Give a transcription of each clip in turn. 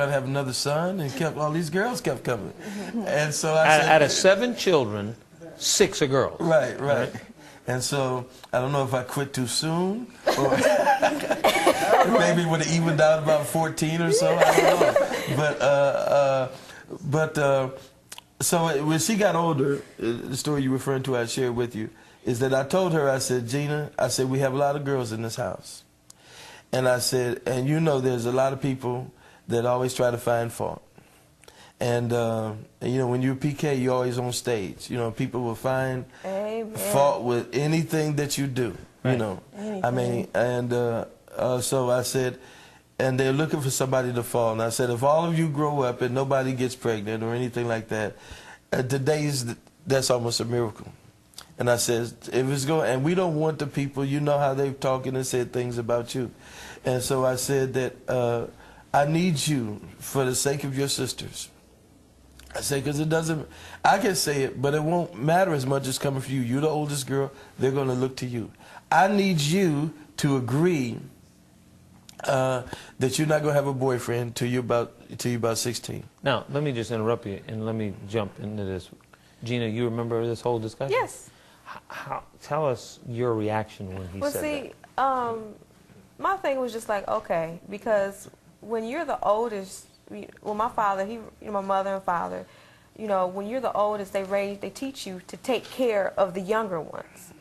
I'd have another son, and all these girls kept coming. And so I said, out of 7 children, 6 are girls. Right. And so I don't know if I quit too soon, or maybe it would have evened out about 14 or so. I don't know. So when she got older, the story you're referring to, I shared with you, is that I told her, I said, Gina, I said, we have a lot of girls in this house. And I said, and you know there's a lot of people that always try to find fault. And, you know, when you're PK, you're always on stage. You know, people will find fault with anything that you do, you know. Anything. I mean, and so I said, and they're looking for somebody to fall. And I said, if all of you grow up and nobody gets pregnant or anything like that, that's almost a miracle. And I said, if it's going, and we don't want the people, you know how they've talking and said things about you. And so I said that I need you for the sake of your sisters. I say, because it doesn't, I can say it, but it won't matter as much as coming from you. You're the oldest girl, they're going to look to you. I need you to agree that you're not going to have a boyfriend till you're about 16. Now, let me just interrupt you and let me jump into this. Gina, you remember this whole discussion? Yes. Tell us your reaction when he said that. My thing was just like, okay, because when you're the oldest, well, my father, my mother and father, you know, when you're the oldest, they teach you to take care of the younger ones.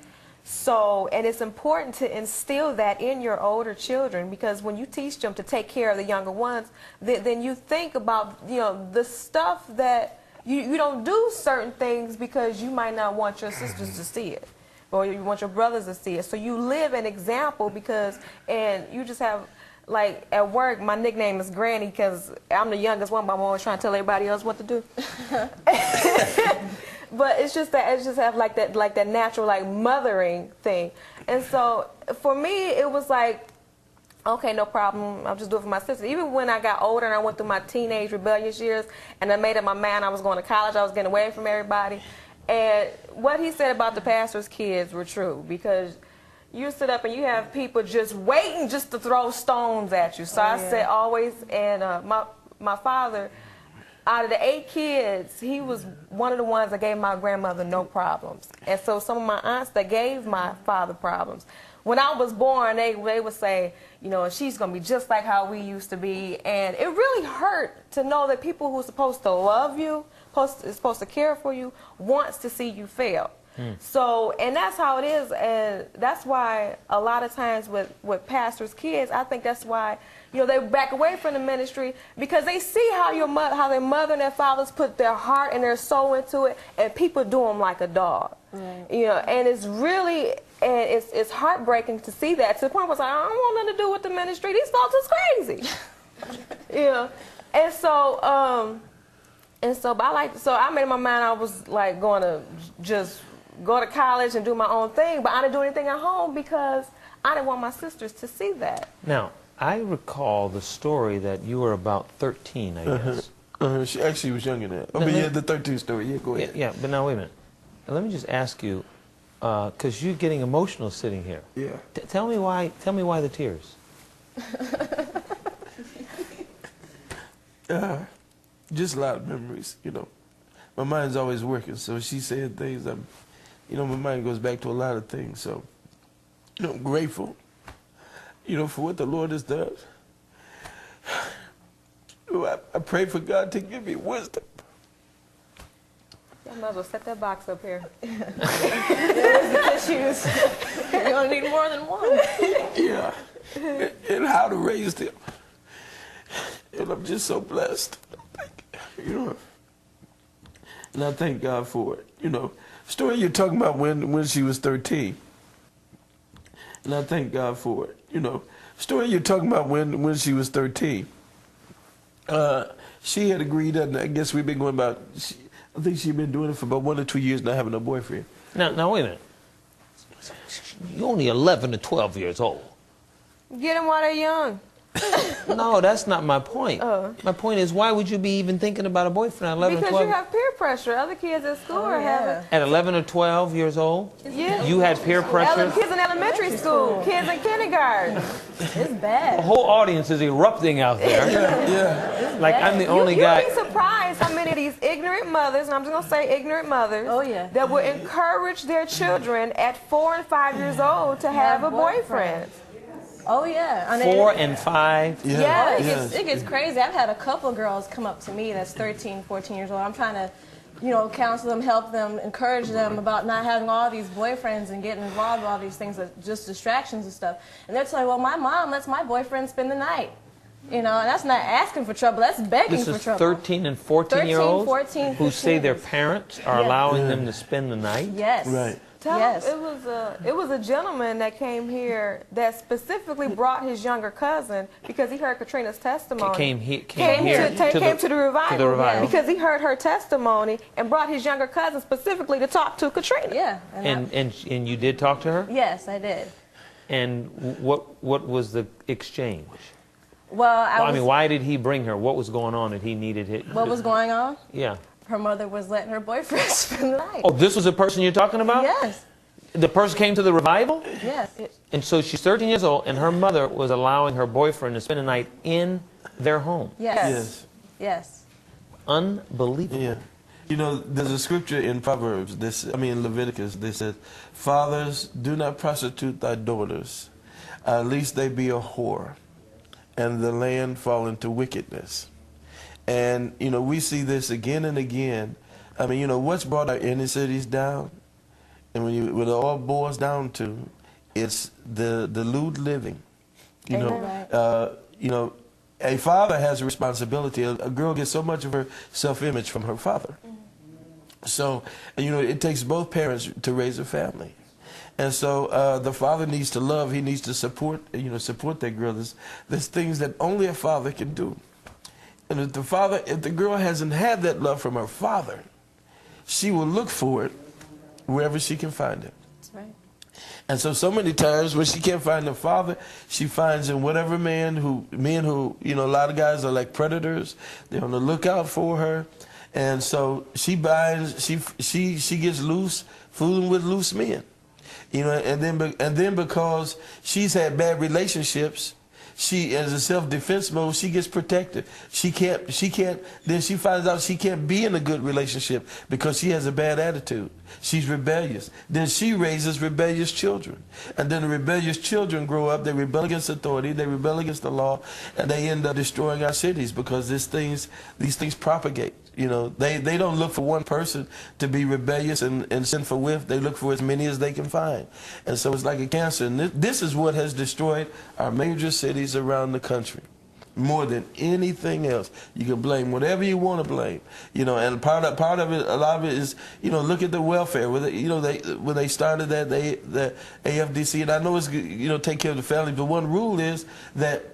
So, and it's important to instill that in your older children, because when you teach them to take care of the younger ones, then you think about, you know, the stuff that you don't do certain things because you might not want your sisters to see it, or you want your brothers to see it. So you live an example and you just have, like at work, my nickname is Granny because I'm the youngest one, but I'm always trying to tell everybody else what to do. But it's just have like that natural like mothering thing. And so for me, it was like, okay, no problem. I'll just do it for my sister. Even when I got older and I went through my teenage rebellious years and I made up my mind I was going to college, I was getting away from everybody. And what he said about the pastor's kids were true, because you sit up and you have people just waiting just to throw stones at you. So I said always, and my father, out of the 8 kids, he was one of the ones that gave my grandmother no problems. And so some of my aunts that gave my father problems. When I was born, they would say, you know, she's going to be just like how we used to be. And it really hurt to know that people who are supposed to love you, supposed to care for you, wants to see you fail. So, and that's how it is, and that's why a lot of times with pastors' kids, I think that's why, you know, they back away from the ministry, because they see how their mother and their fathers put their heart and their soul into it, and people do them like a dog. You know, and it's really, and it's heartbreaking to see that, to the point where it's like, I don't want nothing to do with the ministry. These folks is crazy. You know, and so I made my mind I was like going to just go to college and do my own thing, but I didn't do anything at home because I didn't want my sisters to see that. Now, I recall the story that you were about 13, I guess. She actually was younger than that. I mean, yeah, the 13 story. Yeah, go ahead. Yeah, but now wait a minute. Let me just ask you, because you're getting emotional sitting here. Yeah. Tell me why the tears. Just a lot of memories, you know. My mind's always working, so she's saying things, you know, my mind goes back to a lot of things. So, you know, I'm grateful, you know, for what the Lord has done. I pray for God to give me wisdom. I might as well set that box up here. There's the tissues. You don't need more than one. Yeah, and how to raise them. And I'm just so blessed. You know, and I thank God for it. You know, story you're talking about when she was 13. And I thank God for it. You know, story you're talking about when she was 13. She had agreed, and I guess we've been going about, I think she'd been doing it for about 1 or 2 years, not having a boyfriend. Now wait a minute. You're only 11 to 12 years old. Get them while they're young. No, that's not my point. My point is, why would you be even thinking about a boyfriend at 11 or Because 12? you have peer pressure. Other kids at school are having. At 11 or 12 years old? Yeah. You had peer pressure? Kids in elementary school, kids in kindergarten. It's bad. The whole audience is erupting out there. Yeah. Like, I'm the only You'd guy. be surprised how many of these ignorant mothers, and I'm just going to say ignorant mothers, that would encourage their children at 4 and 5 years old to have a boyfriend. Oh, yeah. I mean, 4 and 5? Yeah. Yes. It gets crazy. I've had a couple of girls come up to me that's 13, 14 years old. I'm trying to, counsel them, help them, encourage them about not having all these boyfriends and getting involved with all these things that just distractions and stuff. And they're telling, well, my mom lets my boyfriend spend the night. And that's not asking for trouble. That's begging for trouble. This is 13 and 14-year-olds 14, who say their parents are allowing them to spend the night? Yes. Right. Yes. It was a gentleman that came here that specifically brought his younger cousin because he heard Katrina's testimony. Came here to the revival, Yeah. because he heard her testimony and brought his younger cousin specifically to talk to Katrina. Yeah. And you did talk to her? Yes, I did. And what was the exchange? Well, I mean, why did he bring her? What was going on that he needed it? What was going on? Yeah. Her mother was letting her boyfriend spend the night. Oh, this was the person you're talking about? Yes. The person came to the revival? Yes. And so she's 13 years old, and her mother was allowing her boyfriend to spend the night in their home. Yes. Yes. Unbelievable. Yeah. There's a scripture in Proverbs, in Leviticus, they said, fathers, do not prostitute thy daughters, at least they be a whore, and the land fall into wickedness. And, we see this again and again. I mean, what's brought our inner cities down? And when it all boils down to, it's the lewd living. A father has a responsibility. A girl gets so much of her self-image from her father. So, it takes both parents to raise a family. And so the father needs to love. He needs to support that girl. There's things that only a father can do. And if the girl hasn't had that love from her father, she will look for it wherever she can find it. That's right. And so many times when she can't find her father, she finds in whatever men who, a lot of guys are like predators. They're on the lookout for her. And so she gets loose, fooling with loose men. And then because she's had bad relationships, she, as a self-defense mode, she gets protected. Then she finds out she can't be in a good relationship because she has a bad attitude. She's rebellious. Then she raises rebellious children. And then the rebellious children grow up, they rebel against authority, they rebel against the law, and they end up destroying our cities because these things propagate. They don't look for one person to be rebellious and sinful with. They look for as many as they can find. And so it's like a cancer. And this is what has destroyed our major cities around the country. More than anything else. You can blame whatever you want to blame. And part of it, a lot of it is, look at the welfare. When they started that, the AFDC, and I know it's, take care of the family, but one rule is that,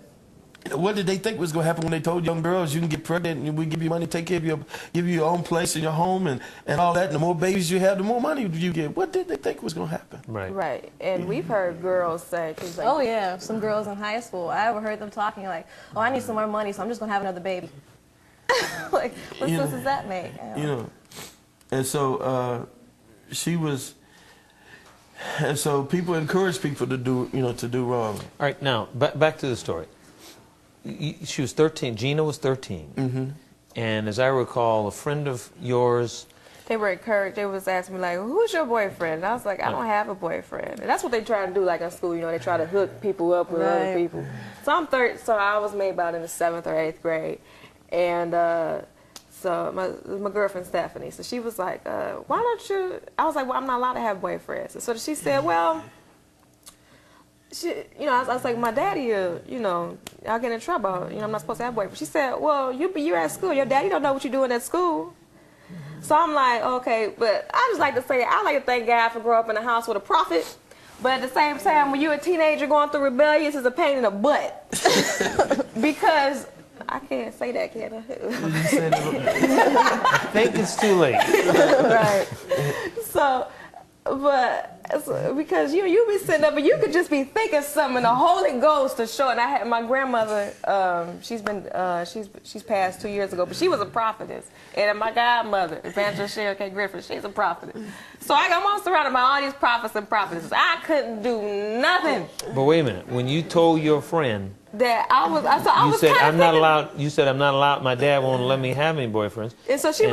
what did they think was going to happen when they told young girls you can get pregnant and we give you money, take care of give you your own place in your home and all that, and the more babies you have, the more money you get? What did they think was going to happen? Right. And we've heard girls say, like, oh yeah, some girls in high school, I overheard them talking like, oh, I need some more money, so I'm just going to have another baby. Like, what sense does that make? And so and so people encourage people to do wrong. All right, now, back to the story. She was 13. Gina was 13. Mm-hmm. And as I recall, a friend of yours... They were encouraged. They was asking me, like, who's your boyfriend? And I was like, I don't have a boyfriend. And that's what they try to do, like, in school. They try to hook people up with other people. So I'm 30. So I was maybe about in the 7th or 8th grade. And so my girlfriend, Stephanie, so she was like, why don't you... I was like, well, I'm not allowed to have boyfriends. So she said, well... I was like, my daddy, I'll get in trouble. I'm not supposed to have a boyfriend. She said, well, you're at school. Your daddy don't know what you're doing at school. So I'm like, okay, but I just like to say, I like to thank God for growing up in a house with a prophet. But at the same time, when you're a teenager going through rebellious, it's a pain in the butt. Because I can't say that, can I? I think it's too late. Right. So, but because you be sitting up and you could just be thinking something. The Holy Ghost to show. And I had my grandmother. She's passed 2 years ago, but she was a prophetess. And my godmother, Evangelist Cheryl K. Griffin, she's a prophetess. So I'm all surrounded by all these prophets and prophetesses. I couldn't do nothing. But wait a minute. When you told your friend that I was I'm not allowed. You said I'm not allowed. My dad won't let me have any boyfriends. And so she was